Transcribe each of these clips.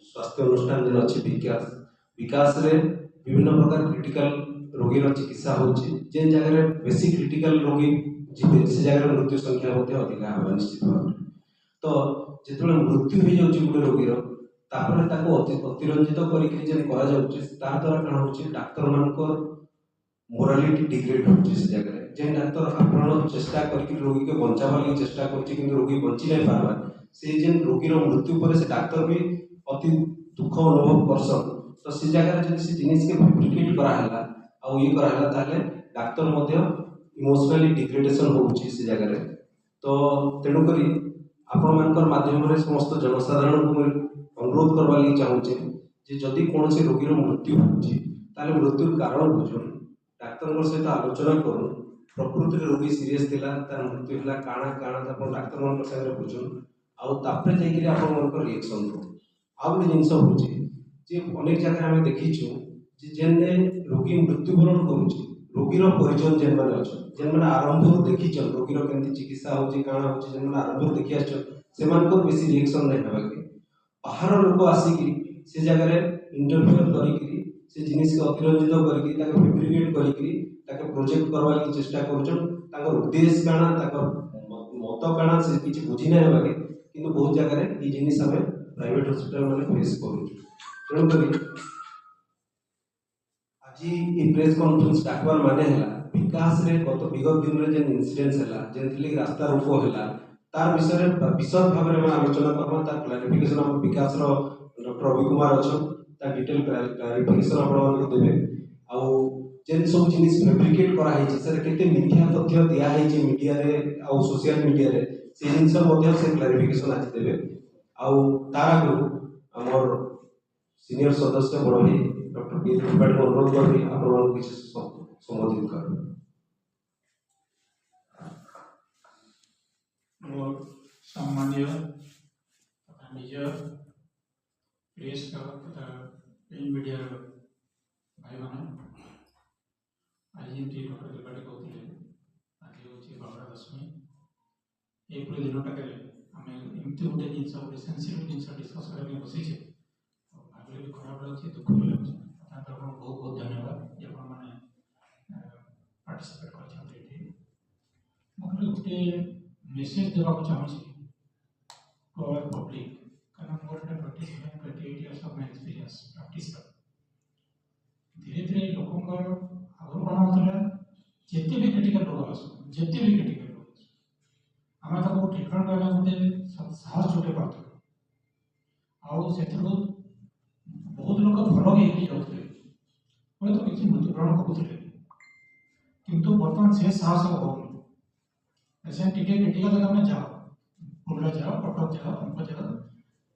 स्वास्थ्य अनुष्ठान जेन अच्छी विकास विकास रे विभिन्न प्रकार क्रिटिकल रोगी चिकित्सा होची जेन जगह बेसी क्रिटिकल रोगी जीवे से जगह मृत्यु संख्या अधिक होगा निश्चित भाव तो जिते मृत्यु हो जाऊँगी गोटे रोगीर तापर अतिरंजित कर द्वारा कौन हो डाक्तर मान मोरालिटी डिग्रेड होची से जगह जेन डाक्तर आपण चेष्टा करके रोगी के बचावा लगी चेष्टा कर रोगी बची नहीं पारबा से जेन रोगीर मृत्यु पर से डाक्तर भी अति दुख अनुभव करसन तो से जगह जब से जिनिस के फैब्रिकेट कराला आ ये कराला ताले डाक्तर मध्य इमोशनली डिग्रेडेशन होची से जगह रे तो तेणु करी आपण मानकर माध्यम रे समस्त जनसाधारण को अनुरोध करवा लगी चाहूचे जे जदि कौन से रोगीर मृत्यु होची ताले मृत्युर कारण बुझुन डाक्तर सहित आलोचना करूँ प्रकृति रोगी सीरीयस थिला तार मृत्यु होला काଣା काଣା अपन डाक्तर मान संगे बुझुन आउ तापर जाई कि अपन मन रिएक्शन दो आ गोटे जिनस होची जे अनेक जगह आम देखीचु जे जेने रोगी मृत्युवरण करुची रोगीर परिजन जेन माने अछन जेन माने आरंभ देखीचन रोगीर केमती चिकित्सा होची काଣା होची जेन माने आरंभ देखि आछन सेमान को बेसी रिएक्शन नै हेबा के बाहर लोक आसिकी से जगह रे इंटरफेयर करिकी से जिनिस के अतिरंजित करके ताके फैब्रिकेट करके ताके प्रोजेक्ट करवा की चेष्टा करूछन ताकर उद्देश्य काना ताकर मत काना से किछि बुझी नै हेबा के किंतु बहुत जगह रे ई जिनिस हमें प्राइवेट हॉस्पिटल माने फेस करू तेणु करी आज ई प्रेस कॉन्फ्रेंस डाकबार माने हला विकास रे गत विगत दिन रे जेन इंसिडेंस हला जेनथिले रास्ता रोको हला तार विषय रे विशद भाव रे आलोचना करबा तार क्लैरिफिकेशन हम विकास रो डॉक्टर अभी कुमार अछन ता डिटेल क्लैरिफिकेशन आपण देबे आ जेन सब जिनिस फैब्रिकेट करा है सर केते मिथ्या तथ्य दिया है जे मीडिया रे आ सोशल मीडिया रे से जिनिस मध्ये से क्लैरिफिकेशन आज देबे आ तार आगु हमर सीनियर सदस्य बड़ भाई डॉक्टर पी त्रिपाठी को अनुरोध करबी आपण किछ संबोधित करबे और सामान्य तथा निज प्रेस तथा प्रिंट मीडिया भाई मान आज जमी डॉक्टर त्रिपाठी कहते आज हूँ बाबरा दशमी ये पूरे दिनटा आम एमती गोटे जिन गोटे सेनसीटिव जिन डिस्कस करने बसचे भाविले भी खराब लगे दुख भी लगे बहुत बहुत धन्यवाद जे मैंने पार्टिसिपेट कर गोटे मेसेज देवाक चाहूँगी टू आवर पब्लिक कारण मोर 27-28 years of my experience practice धीरे धीरे लोकंर आगु कौन होता जिते भी क्रिटिकल रोग आस जिते भी क्रिटिकल रोग आम ताको ट्रिटमेंट करना गोटे साहस जोटे पार्थक्य बहुत लोग भल भी जाते हूँ तो किसी मृत्युवरण करुले किंतु बर्तमान से साहस हो पेसेंट टिके क्रिटिकल जगह में जाओ बुर्ला जाओ कटक जाओ अंक जाओ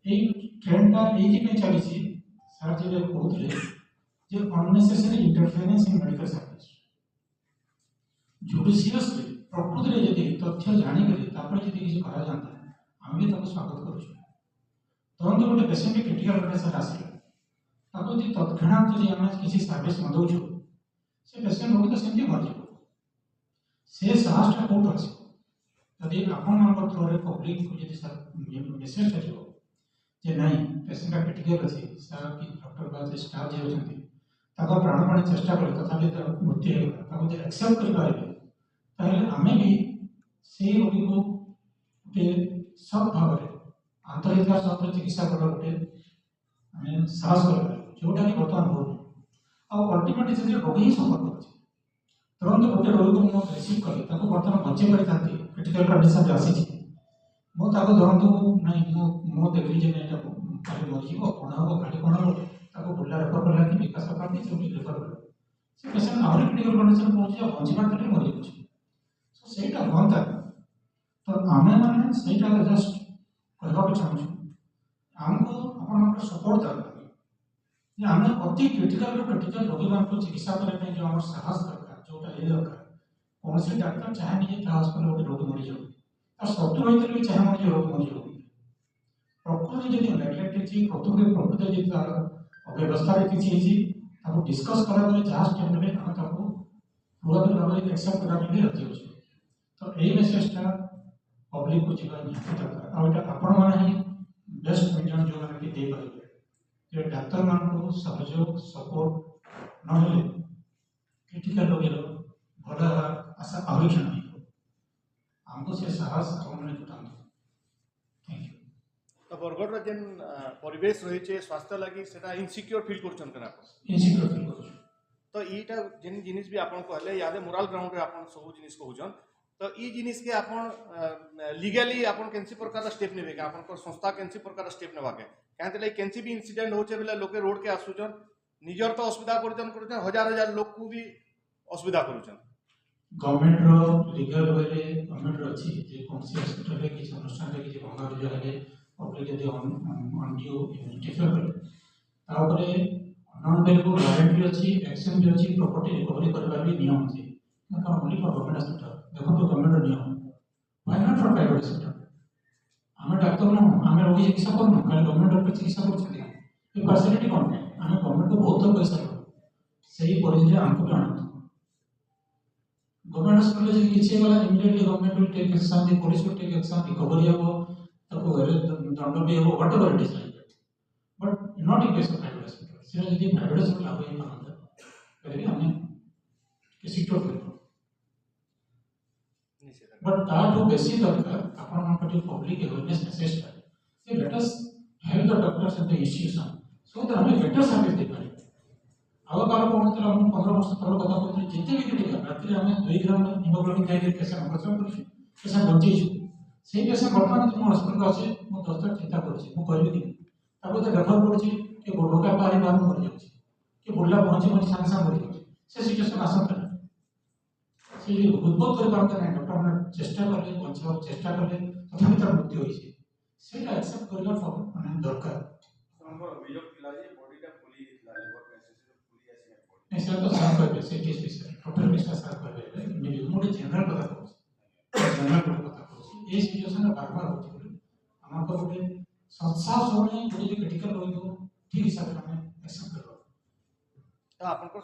ये ट्रेंडटा ये चली सर जब कहते जे unnecessary interference in medical service judiciously प्रकृति में जब तथ्य जानिक किसी करा जाता आम भी स्वागत करुँ तुरंत गोटे पेसेंट क्रिटिकल कंडीशन आसला तत्क्षणात जब आम किसी सर्विस न दौचु से पेसेंट रोगी तो सेमती मरज से साहसटा कौट आस यदि आपण थ्रोरे पब्लिक को जी मेसेज जे नाई पेसेंट क्रिटिकल अच्छी सर कि डॉक्टर बा स्टाफ जो अच्छे प्राणपण चेष्टा कले तथापि मृत्यु होगा एक्सेप्ट करें आम भी से रोगी को गोटे सब भाव में आंतरिकता सहित चिकित्सा कर गोटे आम साहस कर जोटा कि बर्तमान हो अल्टीमेटली से रोगी ही सफर कर तुरंत गोटे रोगी को रिसीव कली बर्तमान बचे पारि क्रिटिकल कंडीशन आसी मुझे धरतु ना मो देखली खाली मरीज कौन हम खाली कौन हम बुला रेफर कला कि विकास पार्टी से रेफर कला से पेसेंट आहरी क्रिटिकल कंडीशन पहुँचे बचवा के मरी जाऊँ सो सहीटा हाँ तो आम मैंने सहीटा जस्ट कहवाक चाहूँ आमको आप सपोर्ट दरकार आम अति क्रिटिकल क्रिटिकल रोगी मान चिकित्सा करने जो आम साहस दरकार जोटा ये दरकार कौन से डाक्तर चाहे नहीं हस्पिटाल गोटे रोगी मरी जाऊ शत्रु होते भी चाहे मरीज रोगी मरी जाऊ प्रकृति जब नेग्लेक्ट प्रकृति जी तार अव्यवस्था किसी डिस्कस कला जहाँ स्टेप ने पूरापूरी भाव में एक्सेप्ट करने राजी अच्छे तो यही मेसेजटा पब्लिक को जीवन निहत दरकार आटा आपण मैंने ही बेस्ट मीडियम जो मैंने दे पारे ଯେ ଡାକ୍ତରମାନଙ୍କୁ ସହଯୋଗ ସପୋର୍ଟ ନହେଲେ କ୍ରିଟିକାଲ ରୋଗୀର ଭଲ ହେବା ଆଶା ଆହୁରି କ୍ଷୀଣ ହୋଇଯିବ। ଆମକୁ ସେ ସାହସ ଆପଣମାନେ ଜୁଟାନ୍ତୁ। Thank you. तो बरगढ़ जेन परिवेश रही है स्वास्थ्य लगी सेटा इनसिक्योर फील कर इनसिक्योर फील करूछु। तो ईटा जेन जिनिस भी आपन कहले यादे मोरल ग्राउंड रे आपन सब जिनिस कहउछन तो ई जिनिस के आपन लीगली आपन केनसी प्रकार स्टेप नेबे के आपन संस्था केनसी प्रकार स्टेप नेबा के काहे तले केनसी भी इंसिडेंट होचे बेले लोके रोड के आसुचन निजर तो असुविधा करचन हजार हजार लोग को भी असुविधा करूचन। गवर्नमेंट रो लीगल वे रे गवर्नमेंट रो अछि जे कोनसी हॉस्पिटल रे किछ अनुष्ठान रे किछ भंगा रुजा हेले पब्लिक यदि अनड्यू इंटरफेयर करे ता ऊपर नॉन अवेलेबल वारंटी अछि एक्शन भी अछि प्रॉपर्टी रिकवरी करबा भी नियम अछि का ओनली फॉर गवर्नमेंट हॉस्पिटल देखो तो गवर्नमेंट नियम why not for private hospital हमें डॉक्टर न हमें रोगी चिकित्सा करनु खाली गवर्नमेंट डॉक्टर चिकित्सा करछथि ए फैसिलिटी कोन है हमें गवर्नमेंट को बहुत पैसा दो सही परिधि हमको भी आनंद गवर्नमेंट हॉस्पिटल जे किछि वाला immediately government will take action the police will take action recovery हो ताको दंड भी हो whatever it is like but not in case of private hospital सिर्फ यदि प्राइवेट हॉस्पिटल लागू ही पारंदा पहले हमें किसी तो कर बट ताठू बेसी दरकार आपण मन पटी पब्लिक अवेयरनेस मेसेज है let us help the doctors and the institution so that हमें बेटर सर्विस दे पारे आग काल को मतलब हम 15 वर्ष तल कथा कहते जिते भी क्रिटिकल रात्रि हमें 2 ग्राम हीमोग्लोबिन खाई पेशेंट ऑपरेशन करू पेशेंट बंची से पेशेंट वर्तमान तुम हॉस्पिटल अच्छे मो दस चिंता करुँच मुझे कि रेफर करुँच कि ढोका पारी बाहर मरी जाऊँगी कि बुढ़ला पहुँची मुझे सागे सागे मरी जाऊँगी से सिचुएसन आसता से उद्भव कर डॉक्टर मैंने चेष्टा कले बचा चेष्टा कले तथा तार मृत्यु होइए से एक्सेप्ट करला माने दरकार नहीं सर तो साफ कर से केस विषय टोटल विषय साफ कर दे मैं मोटे जनरल कथा कहूँ जनरल कथा कहूँ ये सिचुएशन बार-बार होती है हम को गोटे संस्था सोने गोटे क्रिटिकल रोग ठीक हिसाब से हमें एक्सेप्ट करबा तो आपन को